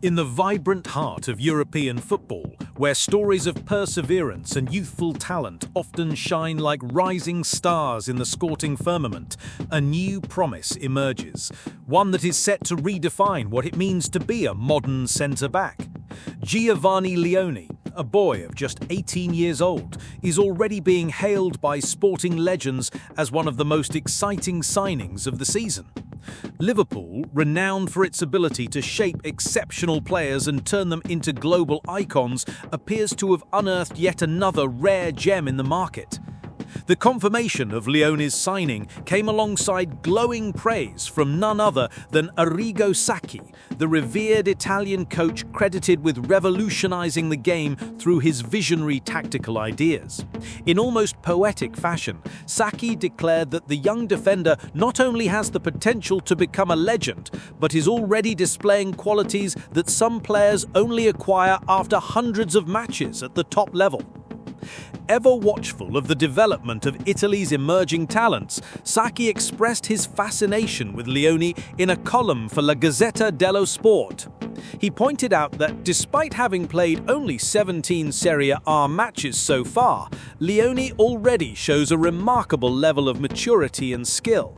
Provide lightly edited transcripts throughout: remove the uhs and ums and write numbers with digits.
In the vibrant heart of European football, where stories of perseverance and youthful talent often shine like rising stars in the sporting firmament, a new promise emerges, one that is set to redefine what it means to be a modern centre-back. Giovanni Leoni, a boy of just 18 years old, is already being hailed by sporting legends as one of the most exciting signings of the season. Liverpool, renowned for its ability to shape exceptional players and turn them into global icons, appears to have unearthed yet another rare gem in the market. The confirmation of Leone's signing came alongside glowing praise from none other than Arrigo Sacchi, the revered Italian coach credited with revolutionizing the game through his visionary tactical ideas. In almost poetic fashion, Sacchi declared that the young defender not only has the potential to become a legend, but is already displaying qualities that some players only acquire after hundreds of matches at the top level. Ever watchful of the development of Italy's emerging talents, Sacchi expressed his fascination with Leone in a column for La Gazzetta dello Sport. He pointed out that despite having played only 17 Serie A matches so far, Leone already shows a remarkable level of maturity and skill.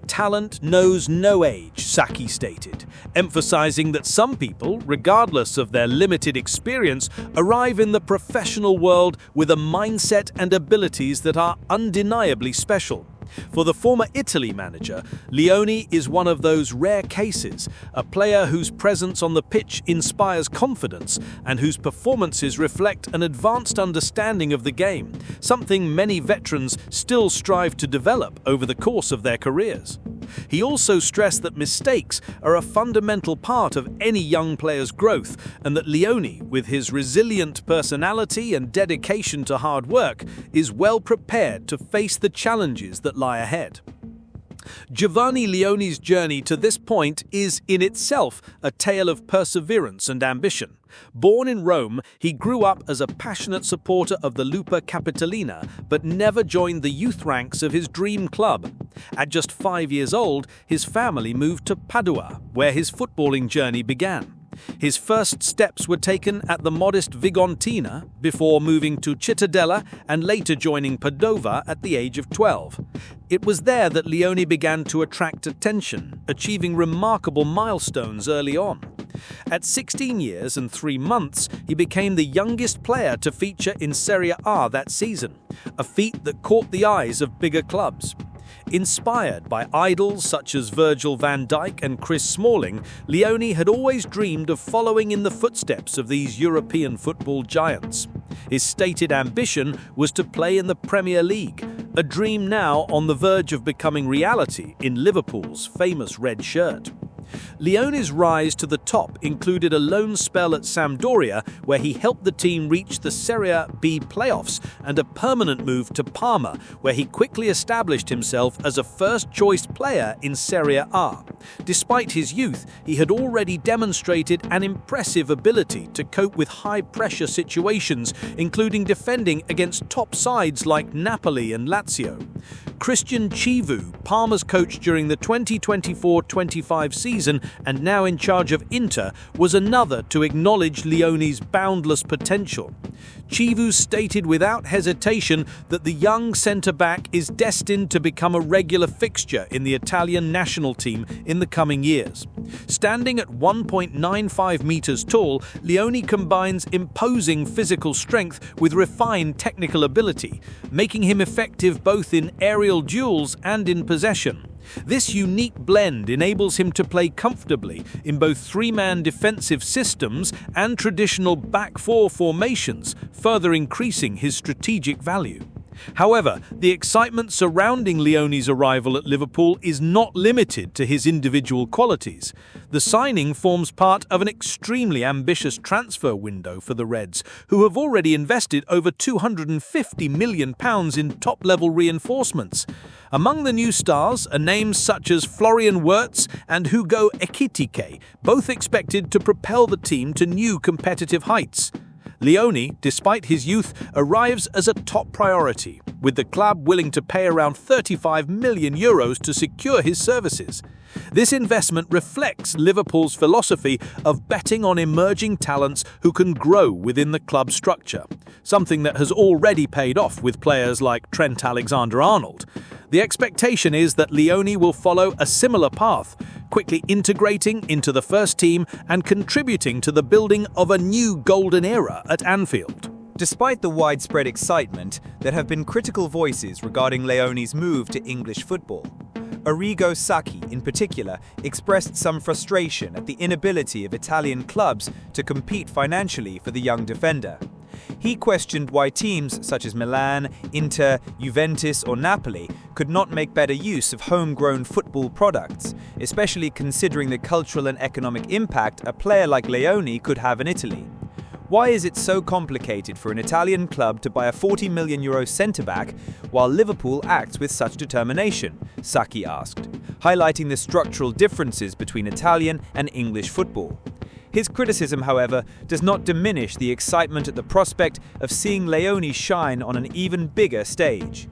Talent knows no age, Sacchi stated, emphasizing that some people, regardless of their limited experience, arrive in the professional world with a mindset and abilities that are undeniably special. For the former Italy manager, Leone is one of those rare cases, a player whose presence on the pitch inspires confidence and whose performances reflect an advanced understanding of the game, something many veterans still strive to develop over the course of their careers. He also stressed that mistakes are a fundamental part of any young player's growth, and that Leone, with his resilient personality and dedication to hard work, is well prepared to face the challenges that lie ahead. Giovanni Leoni's journey to this point is in itself a tale of perseverance and ambition. Born in Rome, he grew up as a passionate supporter of the Lupa Capitolina, but never joined the youth ranks of his dream club. At just 5 years old, his family moved to Padua, where his footballing journey began. His first steps were taken at the modest Vigontina before moving to Cittadella and later joining Padova at the age of 12. It was there that Leone began to attract attention, achieving remarkable milestones early on. At 16 years and 3 months, he became the youngest player to feature in Serie A that season, a feat that caught the eyes of bigger clubs. Inspired by idols such as Virgil van Dijk and Chris Smalling, Leone had always dreamed of following in the footsteps of these European football giants. His stated ambition was to play in the Premier League, a dream now on the verge of becoming reality in Liverpool's famous red shirt. Leone's rise to the top included a loan spell at Sampdoria, where he helped the team reach the Serie B playoffs, and a permanent move to Parma, where he quickly established himself as a first-choice player in Serie A. Despite his youth, he had already demonstrated an impressive ability to cope with high-pressure situations, including defending against top sides like Napoli and Lazio. Christian Chivu, Parma's coach during the 2024-25 season and now in charge of Inter, was another to acknowledge Leone's boundless potential. Chivu stated without hesitation that the young centre-back is destined to become a regular fixture in the Italian national team in the coming years. Standing at 1.95 meters tall, Leone combines imposing physical strength with refined technical ability, making him effective both in aerial duels and in possession. This unique blend enables him to play comfortably in both three-man defensive systems and traditional back-four formations, further increasing his strategic value. However, the excitement surrounding Leone's arrival at Liverpool is not limited to his individual qualities. The signing forms part of an extremely ambitious transfer window for the Reds, who have already invested over £250 million in top-level reinforcements. Among the new stars are names such as Florian Wirtz and Hugo Ekitike, both expected to propel the team to new competitive heights. Leone, despite his youth, arrives as a top priority, with the club willing to pay around €35 million to secure his services. This investment reflects Liverpool's philosophy of betting on emerging talents who can grow within the club structure, something that has already paid off with players like Trent Alexander-Arnold. The expectation is that Leone will follow a similar path, quickly integrating into the first team and contributing to the building of a new golden era at Anfield. Despite the widespread excitement, there have been critical voices regarding Leone's move to English football. Arrigo Sacchi, in particular, expressed some frustration at the inability of Italian clubs to compete financially for the young defender. He questioned why teams such as Milan, Inter, Juventus or Napoli could not make better use of homegrown football products, especially considering the cultural and economic impact a player like Leone could have in Italy. Why is it so complicated for an Italian club to buy a €40 million centre-back while Liverpool acts with such determination? Sacchi asked, highlighting the structural differences between Italian and English football. His criticism, however, does not diminish the excitement at the prospect of seeing Leone shine on an even bigger stage.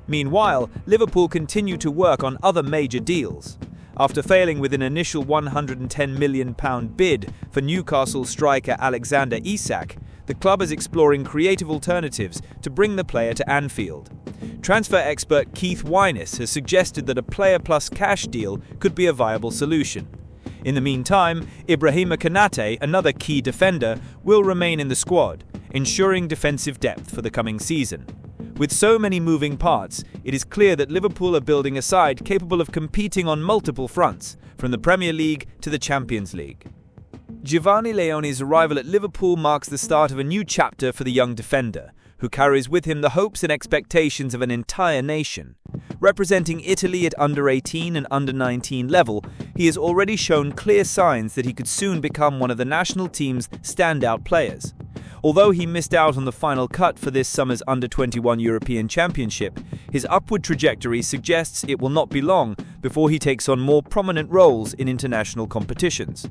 Meanwhile, Liverpool continue to work on other major deals. After failing with an initial £110 million bid for Newcastle striker Alexander Isak, the club is exploring creative alternatives to bring the player to Anfield. Transfer expert Keith Wyness has suggested that a player plus cash deal could be a viable solution. In the meantime, Ibrahima Konate, another key defender, will remain in the squad, ensuring defensive depth for the coming season. With so many moving parts, it is clear that Liverpool are building a side capable of competing on multiple fronts, from the Premier League to the Champions League. Giovanni Leoni's arrival at Liverpool marks the start of a new chapter for the young defender, who carries with him the hopes and expectations of an entire nation. Representing Italy at under-18 and under-19 level, he has already shown clear signs that he could soon become one of the national team's standout players. Although he missed out on the final cut for this summer's Under-21 European Championship, his upward trajectory suggests it will not be long before he takes on more prominent roles in international competitions.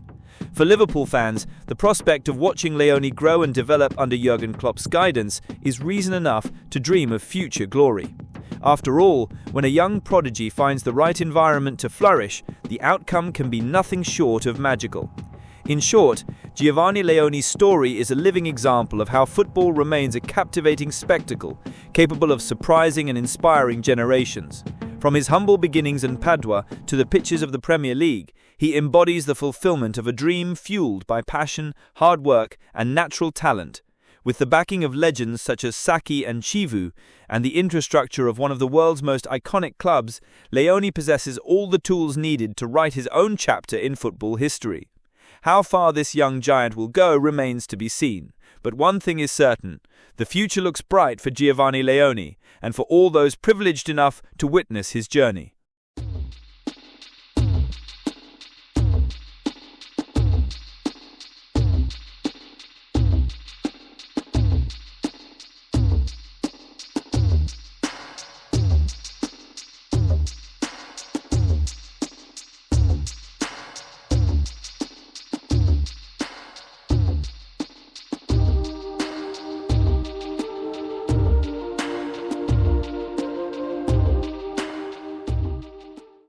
For Liverpool fans, the prospect of watching Leone grow and develop under Jurgen Klopp's guidance is reason enough to dream of future glory. After all, when a young prodigy finds the right environment to flourish, the outcome can be nothing short of magical. In short, Giovanni Leoni's story is a living example of how football remains a captivating spectacle, capable of surprising and inspiring generations. From his humble beginnings in Padua to the pitches of the Premier League, he embodies the fulfillment of a dream fueled by passion, hard work, and natural talent. With the backing of legends such as Sacchi and Chivu, and the infrastructure of one of the world's most iconic clubs, Leone possesses all the tools needed to write his own chapter in football history. How far this young giant will go remains to be seen, but one thing is certain: the future looks bright for Giovanni Leone and for all those privileged enough to witness his journey.